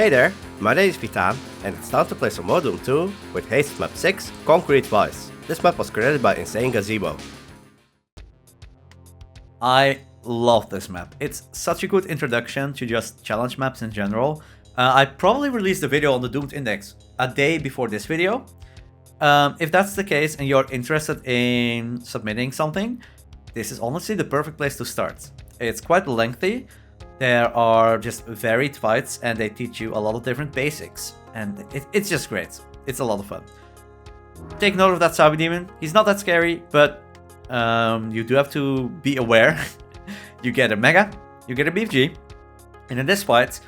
Hey there, my name is Vitaan, and it's time to play some more Doom 2 with Haste Map 6, Concrete Vice. This map was created by Insane Gazebo. I love this map. It's such a good introduction to just challenge maps in general. I probably released the video on the Doomed Index a day before this video. If that's the case and you're interested in submitting something, this is honestly the perfect place to start. It's quite lengthy. There are just varied fights and they teach you a lot of different basics. And it's just great. It's a lot of fun. Take note of that Cyber Demon. He's not that scary, but you do have to be aware. You get a Mega, you get a BFG, and in this fight,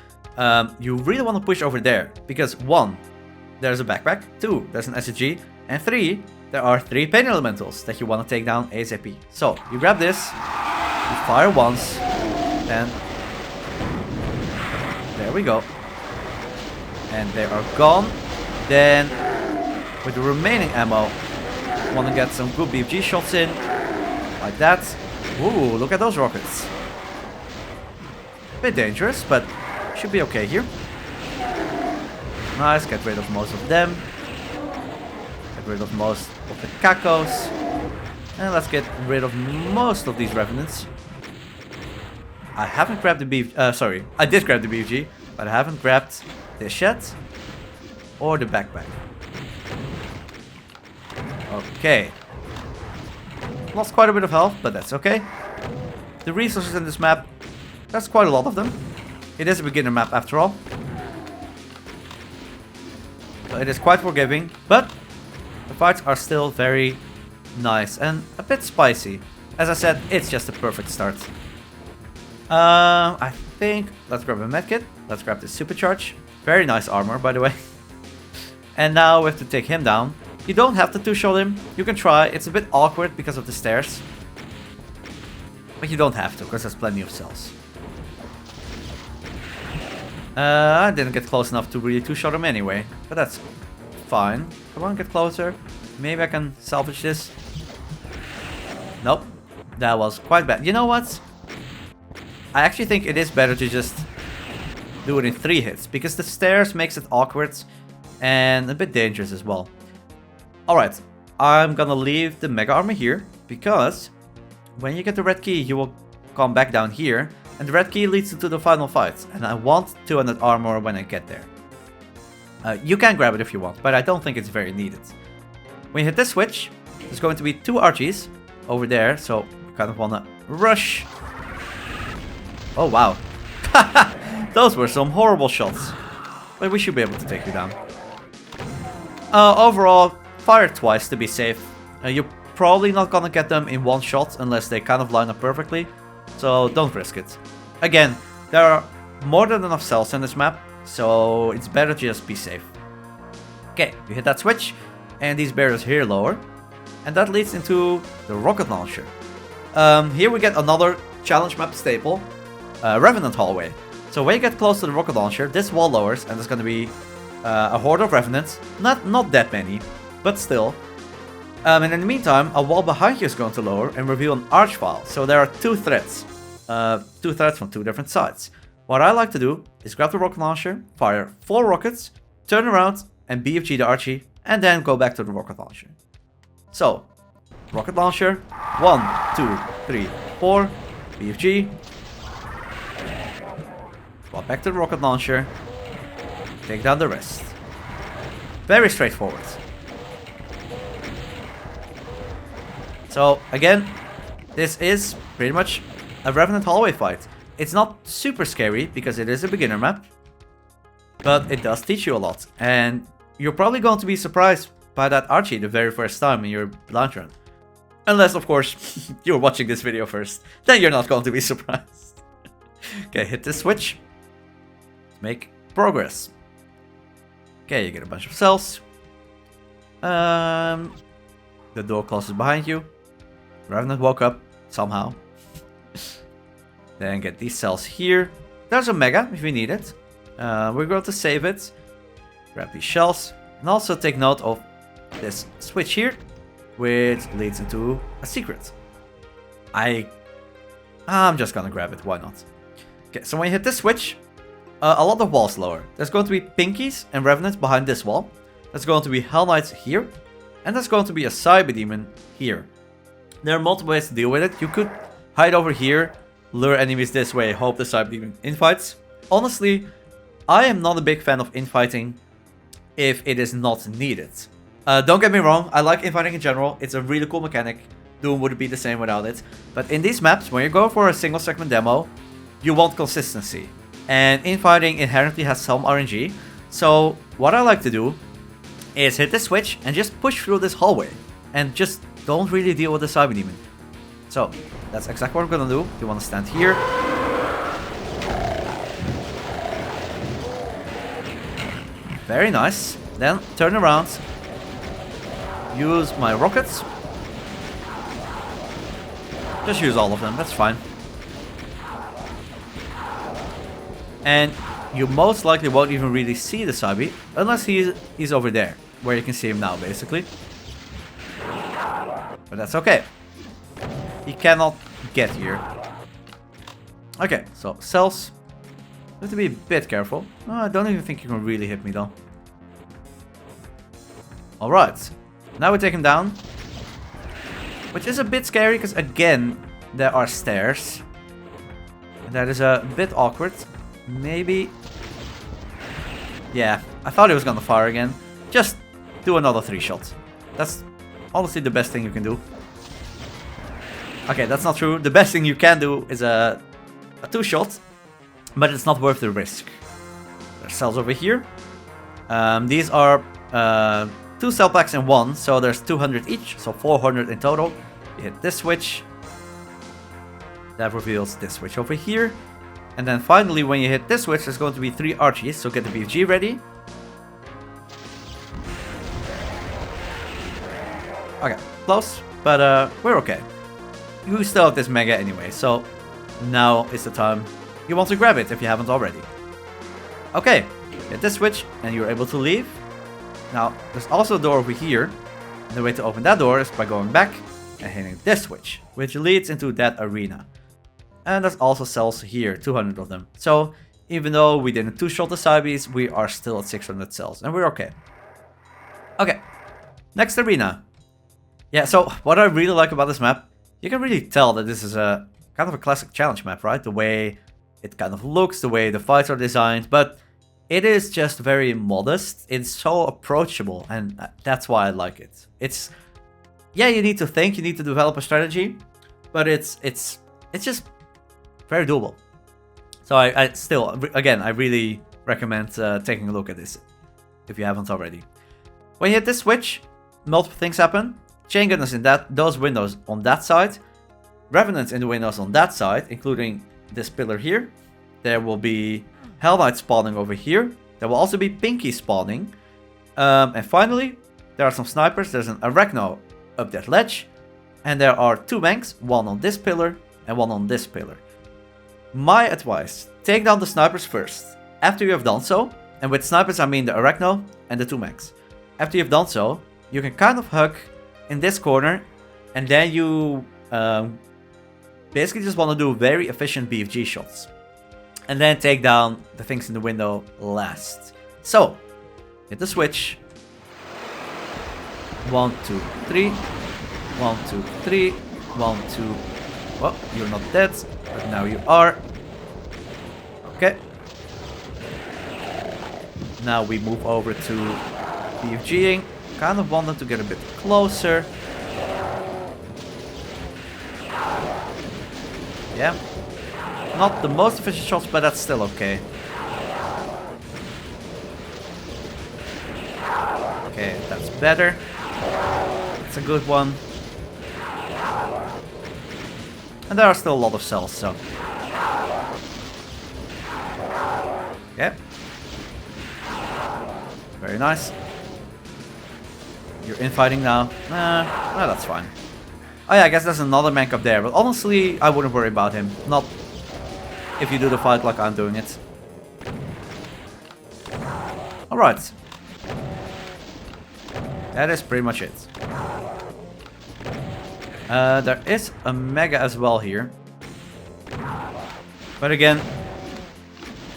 you really want to push over there. Because 1, there's a backpack, 2, there's an SSG, and 3, there are 3 Pain Elementals that you want to take down ASAP. So, you grab this, you fire once, and there we go. And they are gone. Then, with the remaining ammo, you want to get some good BFG shots in, like that. Ooh, look at those rockets. Bit dangerous, but should be okay here. Nice, get rid of most of them. Get rid of most of the Kakos. And let's get rid of most of these Revenants. I haven't grabbed the BFG, sorry, I did grab the BFG, but I haven't grabbed this yet. Or the backpack. Okay. Lost quite a bit of health, but that's okay. The resources in this map, that's quite a lot of them. It is a beginner map after all. So it is quite forgiving, but the fights are still very nice and a bit spicy. As I said, it's just a perfect start. I think, let's grab a medkit. Let's grab this supercharge. Very nice armor, by the way. And now we have to take him down. You don't have to two-shot him. You can try. It's a bit awkward because of the stairs. But you don't have to, because there's plenty of cells. I didn't get close enough to really two-shot him anyway. But that's fine. I want to get closer. Maybe I can salvage this. Nope. That was quite bad. You know what? I actually think it is better to just do it in 3 hits. Because the stairs makes it awkward. And a bit dangerous as well. Alright, I'm gonna leave the Mega Armor here, because when you get the red key, you will come back down here, and the red key leads you to the final fight, and I want 200 armor when I get there. You can grab it if you want, but I don't think it's very needed. When you hit this switch, there's going to be 2 Archies over there, so you kind of wanna rush. Oh wow. Those were some horrible shots. But we should be able to take you down. Overall, fire twice to be safe. You're probably not gonna get them in 1 shot unless they kind of line up perfectly, so don't risk it. Again, there are more than enough cells in this map, so it's better to just be safe. Okay, you hit that switch, and these barriers here lower, and that leads into the rocket launcher. Here we get another challenge map staple, Revenant Hallway. So when you get close to the rocket launcher, this wall lowers, and there's gonna be a horde of Revenants, not that many, but still. And in the meantime, a wall behind you is going to lower and reveal an Archvile. So there are 2 threats. 2 threats from 2 different sides. What I like to do is grab the rocket launcher, fire 4 rockets, turn around and BFG the Archie, and then go back to the rocket launcher. So, rocket launcher, 1, 2, 3, 4, BFG. Swap back to the rocket launcher, take down the rest. Very straightforward. So again, this is pretty much a Revenant Hallway fight. It's not super scary because it is a beginner map, but it does teach you a lot. And you're probably going to be surprised by that Archie the very first time in your launch run. Unless, of course, you're watching this video first. Then you're not going to be surprised. Okay, hit this switch. Make progress. Okay, you get a bunch of cells. The door closes behind you. Revenant woke up, somehow. Then get these cells here. There's a Mega, if we need it. We're going to save it. Grab these shells. And also take note of this switch here, which leads into a secret. I'm just gonna grab it, why not? Okay, so when you hit this switch, a lot of walls lower. There's going to be Pinkies and Revenants behind this wall. There's going to be Hell Knights here. And there's going to be a Cyber Demon here. There are multiple ways to deal with it. You could hide over here, lure enemies this way, hope the Cyber Demon infights. Honestly, I am not a big fan of infighting if it is not needed. Don't get me wrong, I like infighting in general. It's a really cool mechanic. Doom wouldn't be the same without it. But in these maps, when you go for a single segment demo, you want consistency. And infighting inherently has some RNG. So what I like to do is hit the switch and just push through this hallway. And just don't really deal with the Cyber Demon. So that's exactly what I'm gonna do. You wanna stand here. Very nice. Then turn around. Use my rockets. Just use all of them, that's fine. And you most likely won't even really see the Cyber, unless he's over there, where you can see him now, basically. But that's okay. He cannot get here. Okay, so cells. You have to be a bit careful. Oh, I don't even think you can really hit me though. Alright, now we take him down. Which is a bit scary, because again, there are stairs. And that is a bit awkward. Maybe... Yeah, I thought he was gonna fire again. Just do another 3-shot. That's honestly the best thing you can do. Okay, that's not true. The best thing you can do is a 2-shot. But it's not worth the risk. There's cells over here. These are 2 cell packs in one, so there's 200 each, so 400 in total. You hit this switch. That reveals this switch over here. And then finally, when you hit this switch, there's going to be 3 Archies, so get the BFG ready. Okay, close, but we're okay. You still have this Mega anyway, so now is the time you want to grab it if you haven't already. Okay, hit this switch and you're able to leave. Now, there's also a door over here. And the way to open that door is by going back and hitting this switch, which leads into that arena. And there's also cells here, 200 of them. So, even though we didn't 2-shot the Cybers, we are still at 600 cells, and we're okay. Okay, next arena. Yeah, so what I really like about this map, you can really tell that this is a kind of a classic challenge map, right? The way it kind of looks, the way the fights are designed, but it is just very modest. It's so approachable, and that's why I like it. It's, yeah, you need to think, you need to develop a strategy, but it's just very doable. So I still, again, I really recommend taking a look at this if you haven't already. When you hit this switch, multiple things happen. Chain Gunners in those windows on that side. Revenants in the windows on that side, including this pillar here. There will be Hell Knight spawning over here. There will also be Pinky spawning. And finally, there are some snipers. There's an Arachno up that ledge. And there are 2 Mancs, one on this pillar and one on this pillar. My advice, take down the snipers first. After you have done so, and with snipers I mean the Arachno and the 2 Mancs. After you've done so, you can kind of hug in this corner, and then you basically just want to do very efficient BFG shots. And then take down the things in the window last. So, hit the switch. 1, 2, 3. 1, 2, 3. 1, 2. Well, you're not dead, but now you are. Okay. Now we move over to BFGing. Kind of want them to get a bit closer. Yeah. Not the most efficient shots, but that's still okay. Okay, that's better. That's a good one. And there are still a lot of cells, so... Okay. Very nice. You're infighting now. No, that's fine. Oh yeah, I guess there's another Manc up there, but honestly, I wouldn't worry about him. Not if you do the fight like I'm doing it. Alright. That is pretty much it. There is a Mega as well here. But again,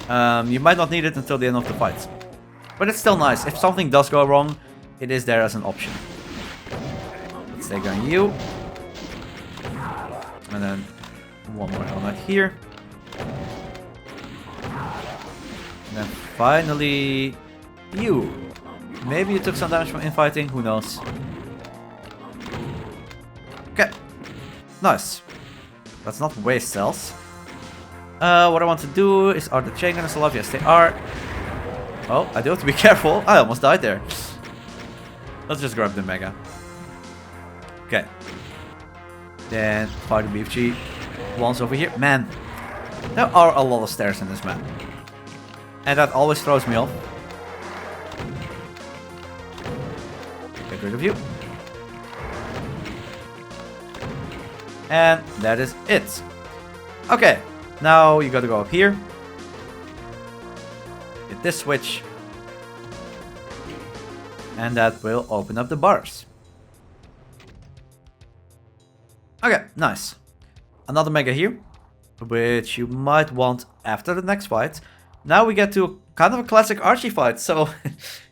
You might not need it until the end of the fight. But it's still nice. If something does go wrong, it is there as an option. Let's take on you. And then one more helmet here. And then finally, you. Maybe you took some damage from infighting, who knows. Okay. Nice. Let's not waste cells. What I want to do is, are the chain gunners alive? Yes, they are. Oh, I do have to be careful. I almost died there. Let's just grab the Mega. Okay. Then fire the BFG. One's over here. Man, there are a lot of stairs in this map. And that always throws me off. Get rid of you. And that is it. Okay, now you gotta go up here. Hit this switch. And that will open up the bars. Okay, nice. Another Mega here, which you might want after the next fight. Now we get to kind of a classic Archie fight. So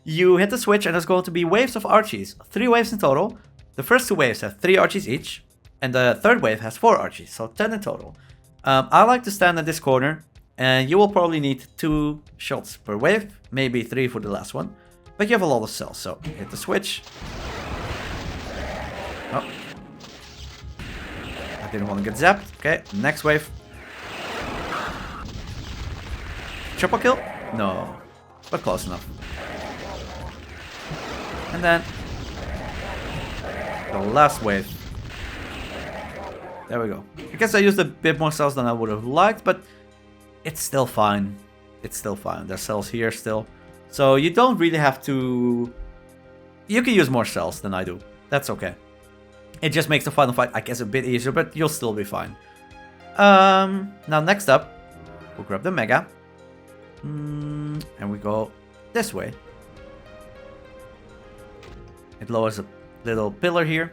you hit the switch and there's going to be waves of Archies. 3 waves in total. The first 2 waves have 3 Archies each. And the third wave has 4 Archies, so 10 in total. I like to stand at this corner. And you will probably need 2 shots per wave. Maybe 3 for the last one. But you have a lot of cells, so hit the switch. Oh. I didn't want to get zapped. Okay, next wave. Triple kill? No, but close enough. And then the last wave. There we go. I guess I used a bit more cells than I would have liked, but it's still fine. It's still fine. There's cells here still. So you don't really have to... You can use more cells than I do. That's okay. It just makes the final fight, I guess, a bit easier, but you'll still be fine. Now next up, we'll grab the Mega. And we go this way. It lowers a little pillar here.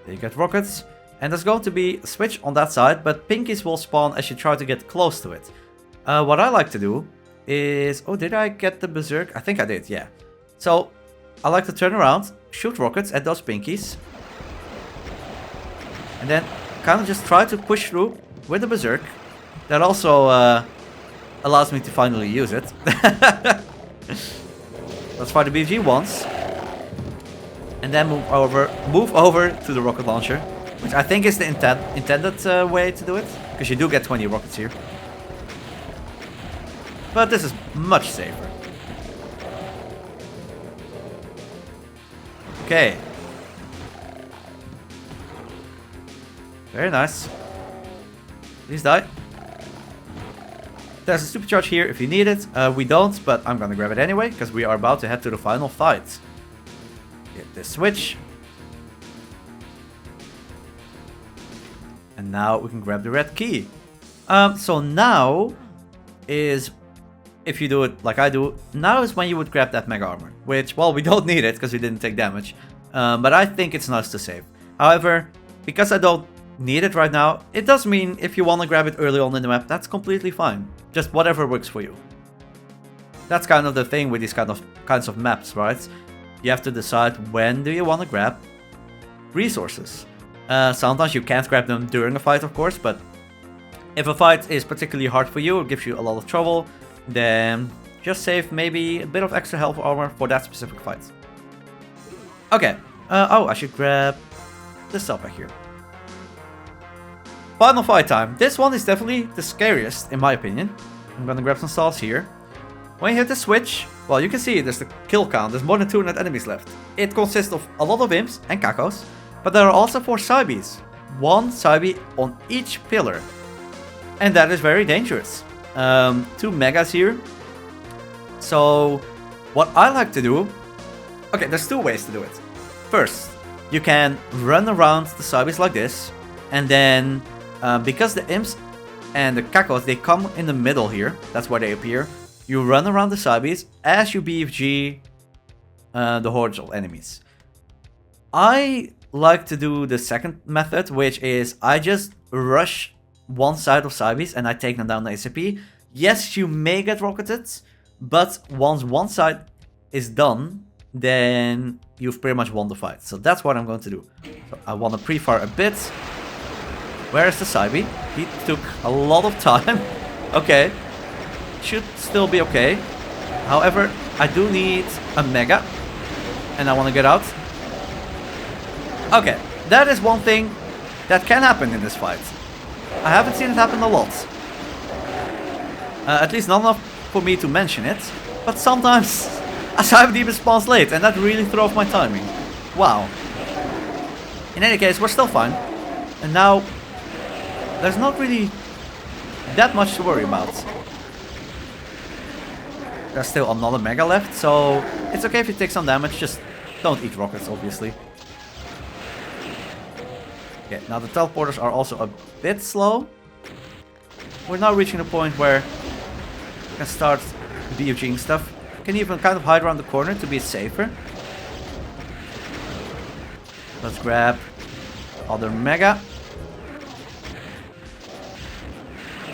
There you get rockets. And there's going to be a switch on that side, but pinkies will spawn as you try to get close to it. What I like to do is... Oh, did I get the Berserk? I think I did, yeah. So, I like to turn around, shoot rockets at those pinkies. And then kind of just try to push through with the Berserk. That also allows me to finally use it. Let's fire the BFG once. And then move over to the rocket launcher. Which I think is the intended way to do it. Because you do get 20 rockets here. But this is much safer. Okay. Very nice. Please die. There's a supercharge here if you need it. We don't, but I'm gonna grab it anyway, because we are about to head to the final fight. Hit this switch. And now we can grab the red key. So now is, if you do it like I do, now is when you would grab that Mega Armor. Which, well, we don't need it because we didn't take damage. But I think it's nice to save. However, because I don't need it right now, it does mean if you want to grab it early on in the map, that's completely fine. Just whatever works for you. That's kind of the thing with these kinds of maps, right? You have to decide when do you want to grab resources. Sometimes you can't grab them during a fight, of course, but if a fight is particularly hard for you or gives you a lot of trouble, then just save maybe a bit of extra health armor for that specific fight. Okay. Oh, I should grab this cell back here. Final fight time. This one is definitely the scariest, in my opinion. I'm gonna grab some stalls here. When you hit the switch, well, you can see there's the kill count. There's more than 200 enemies left. It consists of a lot of imps and kakos, but there are also 4 Cybes. 1 Cybe on each pillar. And that is very dangerous. 2 Megas here. So, what I like to do... Okay, there's 2 ways to do it. First, you can run around the Cybes like this. And then, because the imps and the kakos, they come in the middle here. That's where they appear. You run around the Cybes as you BFG the horizontable enemies. I like to do the second method, which is I just rush one side of Cybes and I take them down the ACP. yes, you may get rocketed, but once one side is done, then you've pretty much won the fight. So that's what I'm going to do. So I want to pre-fire a bit. Where is the Cybe? He took a lot of time. Okay. Should still be okay. However, I do need a Mega. And I want to get out. Okay. That is one thing that can happen in this fight. I haven't seen it happen a lot. At least not enough for me to mention it. But sometimes a Cyber Demon spawns late, and that really threw off my timing. Wow. In any case, we're still fine. And now, there's not really that much to worry about. There's still another Mega left, so it's okay if you take some damage, just don't eat rockets, obviously. Okay, now the teleporters are also a bit slow. We're now reaching the point where we can start BUGing stuff. You can even kind of hide around the corner to be safer. Let's grab the other Mega.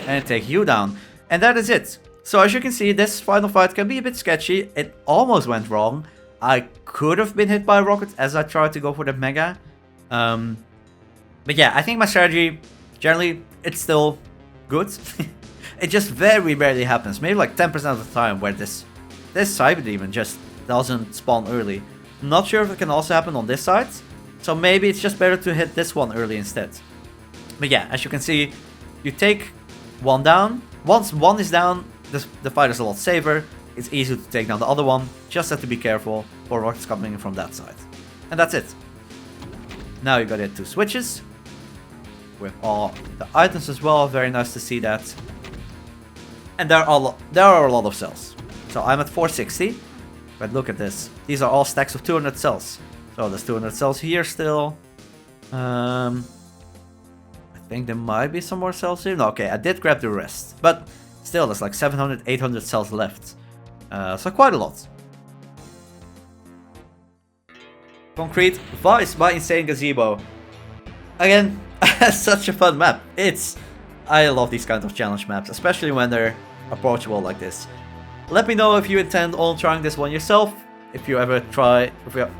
And take you down. And that is it. So as you can see, this final fight can be a bit sketchy. It almost went wrong. I could have been hit by a rocket as I tried to go for the Mega. But yeah, I think my strategy, generally, it's still good. It just very rarely happens. Maybe like 10% of the time where this Cyber Demon just doesn't spawn early. Not sure if it can also happen on this side. So maybe it's just better to hit this one early instead. But yeah, as you can see, you take one down. Once one is down, the fight is a lot safer. It's easy to take down the other one. Just have to be careful for rockets coming in from that side. And that's it. Now you got it 2 switches. With all the items as well. Very nice to see that. And there are a lot of cells. So I'm at 460. But look at this. These are all stacks of 200 cells. So there's 200 cells here still. I think there might be some more cells here. No, okay, I did grab the rest. But still, there's like 700, 800 cells left. So quite a lot. Concrete Vice by Insane Gazebo. Again, such a fun map. I love these kinds of challenge maps, especially when they're approachable like this. Let me know if you intend on trying this one yourself. If you ever try,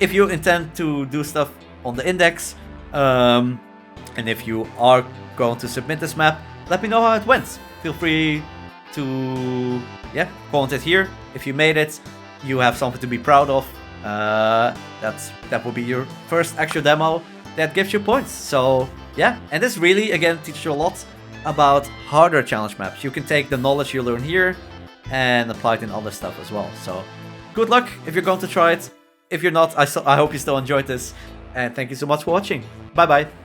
if you intend to do stuff on the index, and if you are going to submit this map, let me know how it went. Feel free to, comment it here. If you made it, you have something to be proud of. That will be your first actual demo that gives you points. So yeah, and this really again teaches you a lot about harder challenge maps. You can take the knowledge you learn here and apply it in other stuff as well. So good luck if you're going to try it. If you're not, I hope you still enjoyed this, and thank you so much for watching. Bye bye.